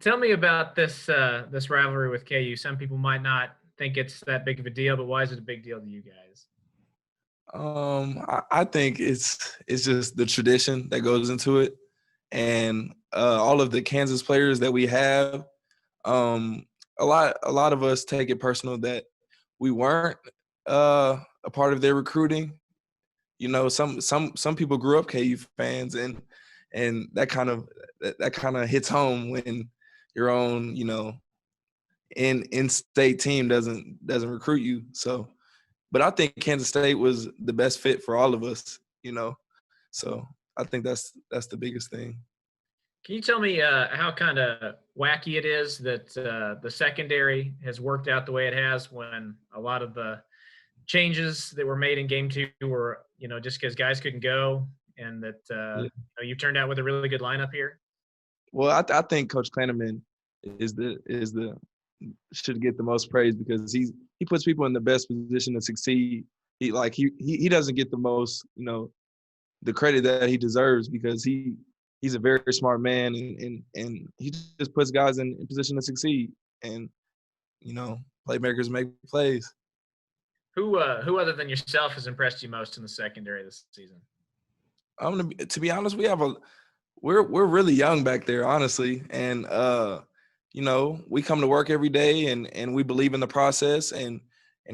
Tell me about this rivalry with KU. Some people might not think it's that big of a deal, but why is it a big deal to you guys? I think it's just the tradition that goes into it, and all of the Kansas players that we have. Um, a lot of us take it personal that we weren't a part of their recruiting. Some people grew up KU fans, and that kind of hits home when your own in state team doesn't recruit you. So, but I think Kansas State was the best fit for all of us. So I think that's the biggest thing. Can you tell me how kind of wacky it is that the secondary has worked out the way it has when a lot of the changes that were made in game two were, just because guys couldn't go, and that you turned out with a really good lineup here? Well, I think Coach Kleineman is the should get the most praise because he puts people in the best position to succeed. He doesn't get the most the credit that he deserves because he's a very smart man and he just puts guys in position to succeed, and playmakers make plays. Who other than yourself has impressed you most in the secondary this season? To be honest, we're really young back there, honestly, and we come to work every day and we believe in the process, and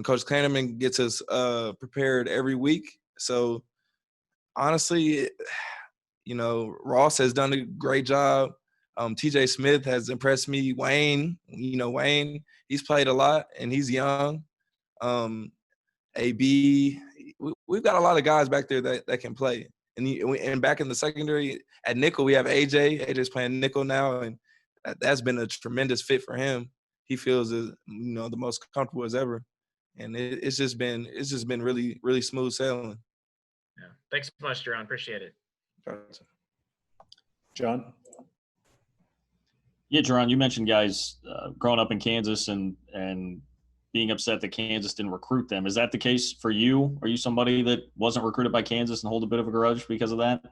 Coach Kleineman gets us prepared every week. So honestly, Ross has done a great job. TJ Smith has impressed me. Wayne, he's played a lot and he's young. AB, we've got a lot of guys back there that can play. And back in the secondary at nickel, we have AJ. AJ's playing nickel now, and that's been a tremendous fit for him. He feels the most comfortable as ever, and it's just been really really smooth sailing. Yeah. Thanks so much, Jahron. Appreciate it. Gotcha. John? Yeah, Jahron, you mentioned guys growing up in Kansas and being upset that Kansas didn't recruit them. Is that the case for you? Are you somebody that wasn't recruited by Kansas and hold a bit of a grudge because of that?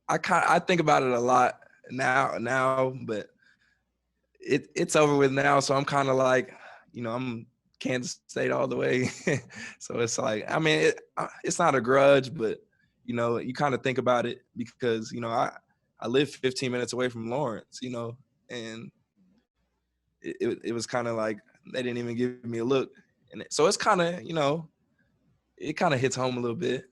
I think about it a lot now, but it's over with now. So I'm kind of like, I'm Kansas State all the way. So it's like, I mean, it's not a grudge, but you kind of think about it because I live 15 minutes away from Lawrence, and it was kind of like they didn't even give me a look, and so it's kind of it kind of hits home a little bit.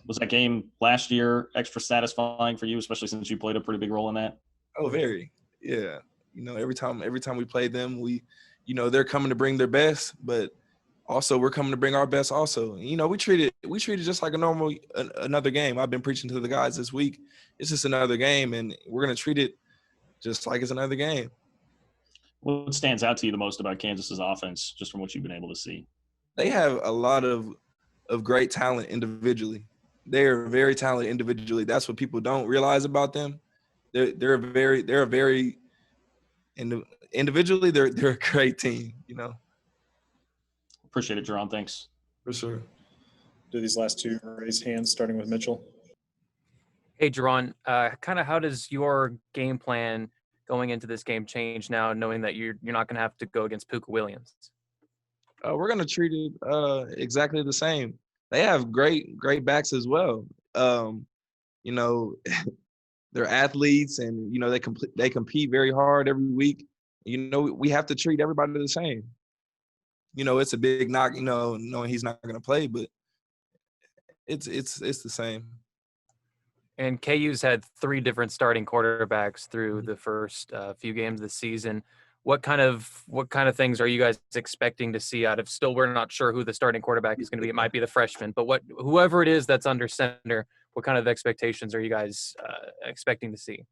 Was that game last year extra satisfying for you, especially since you played a pretty big role in that? Oh, very. Yeah. Every time we play them, they're coming to bring their best, but also we're coming to bring our best also. We treat it just like another game. I've been preaching to the guys this week. It's just another game, and we're going to treat it just like it's another game. What stands out to you the most about Kansas's offense, just from what you've been able to see? They have a lot of great talent individually. They're very talented individually. That's what people don't realize about them. They're very individually they're a great team. Appreciate it, Jahron. Thanks. For sure. Do these last two raise hands, starting with Mitchell? Hey, Jahron, kind of how does your game plan going into this game change now, knowing that you're not going to have to go against Puka Williams? We're going to treat it exactly the same. They have great backs as well. They're athletes, and they compete very hard every week. We have to treat everybody the same. It's a big knock, knowing he's not going to play, but it's the same. And KU's had 3 different starting quarterbacks through the first few games of the season. What kind of things are you guys expecting to see out of? Still, we're not sure who the starting quarterback is going to be. It might be the freshman, but whoever it is that's under center, what kind of expectations are you guys expecting to see?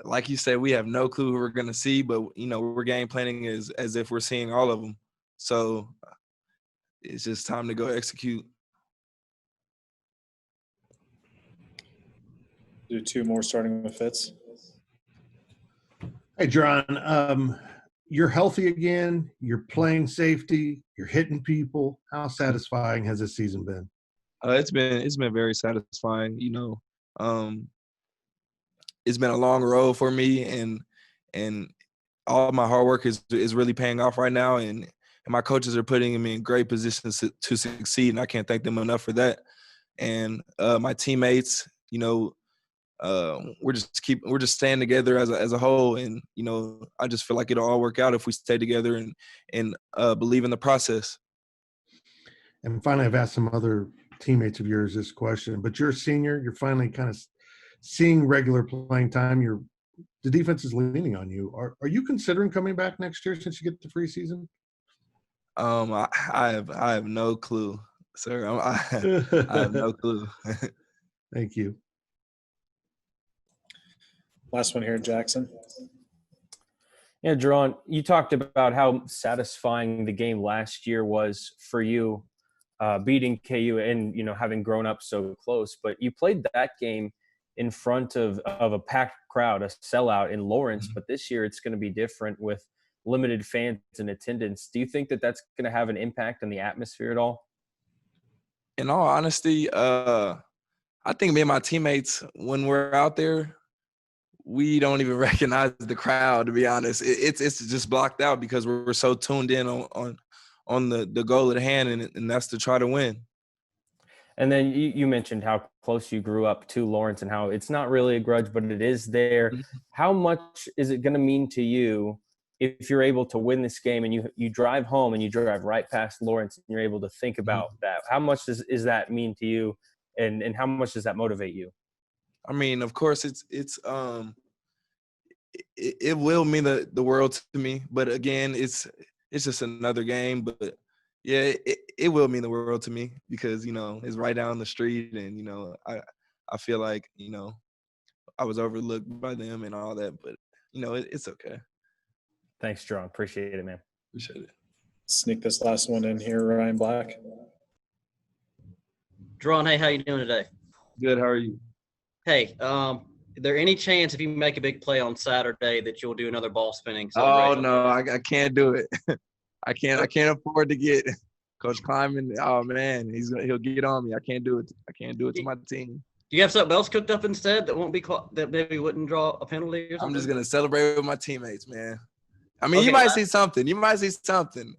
Like you said, we have no clue who we're going to see, but we're game planning as if we're seeing all of them. So it's just time to go execute. Do 2 more, starting with Fitz. Hey, Jahron, you're healthy again. You're playing safety. You're hitting people. How satisfying has this season been? It's been very satisfying. It's been a long road for me, and all my hard work is really paying off right now, and my coaches are putting me in great positions to succeed, and I can't thank them enough for that. And my teammates, we're just staying together as a whole, and I just feel like it'll all work out if we stay together and believe in the process. And finally, I've asked some other teammates of yours this question, but you're a senior. You're finally kind of seeing regular playing time. The defense is leaning on you. Are you considering coming back next year since you get the free season? I have no clue, sir. I have no clue. Thank you. Last one here, Jackson. Yeah, Jahron, you talked about how satisfying the game last year was for you, beating KU and, having grown up so close. But you played that game in front of a packed crowd, a sellout in Lawrence. Mm-hmm. But this year it's going to be different with limited fans and attendance. Do you think that that's going to have an impact on the atmosphere at all? In all honesty, I think me and my teammates, when we're out there, we don't even recognize the crowd, to be honest. It's just blocked out because we're so tuned in on the goal at hand, and that's to try to win. And then you mentioned how close you grew up to Lawrence and how it's not really a grudge, but it is there. Mm-hmm. How much is it going to mean to you if you're able to win this game and you drive home and you drive right past Lawrence and you're able to think about that? How much does that mean to you, and how much does that motivate you? I mean, of course, it will mean the world to me. But again, it's just another game. But yeah, it will mean the world to me because it's right down the street, and I feel like I was overlooked by them and all that. But it's okay. Thanks, Jahron. Appreciate it, man. Appreciate it. Sneak this last one in here, Ryan Black. Jahron, hey, how you doing today? Good. How are you? Hey, is there any chance if you make a big play on Saturday that you'll do another ball spinning Oh celebration? no, I can't do it. I can't afford to get Coach Kleiman. Oh man, he'll get on me. I can't do it. I can't do it to my team. Do you have something else cooked up instead that won't be that maybe wouldn't draw a penalty or something? I'm just gonna celebrate with my teammates, man. I mean, Okay, you might see something.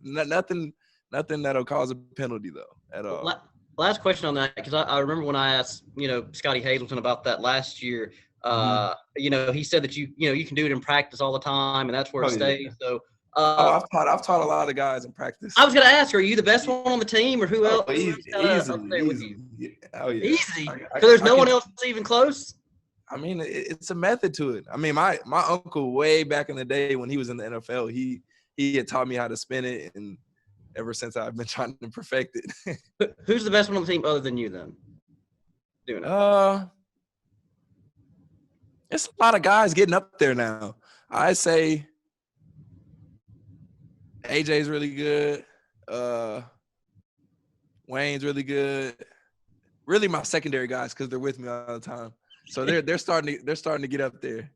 Nothing that'll cause a penalty though at all. Last question on that, because I remember when I asked Scotty Hazleton about that last year. He said that you can do it in practice all the time, and that's where it stays. Yeah. So. I've taught a lot of guys in practice. I was going to ask, are you the best one on the team, or who else? Easy. With you? Yeah. Oh yeah. Easy. So there's no one else even close. I mean, it's a method to it. I mean, my uncle way back in the day when he was in the NFL, he had taught me how to spin it, and ever since I've been trying to perfect it. Who's the best one on the team other than you then? Doing it. It's a lot of guys getting up there now. I say AJ's really good. Wayne's really good. Really, my secondary guys because they're with me all the time. So they're starting to get up there.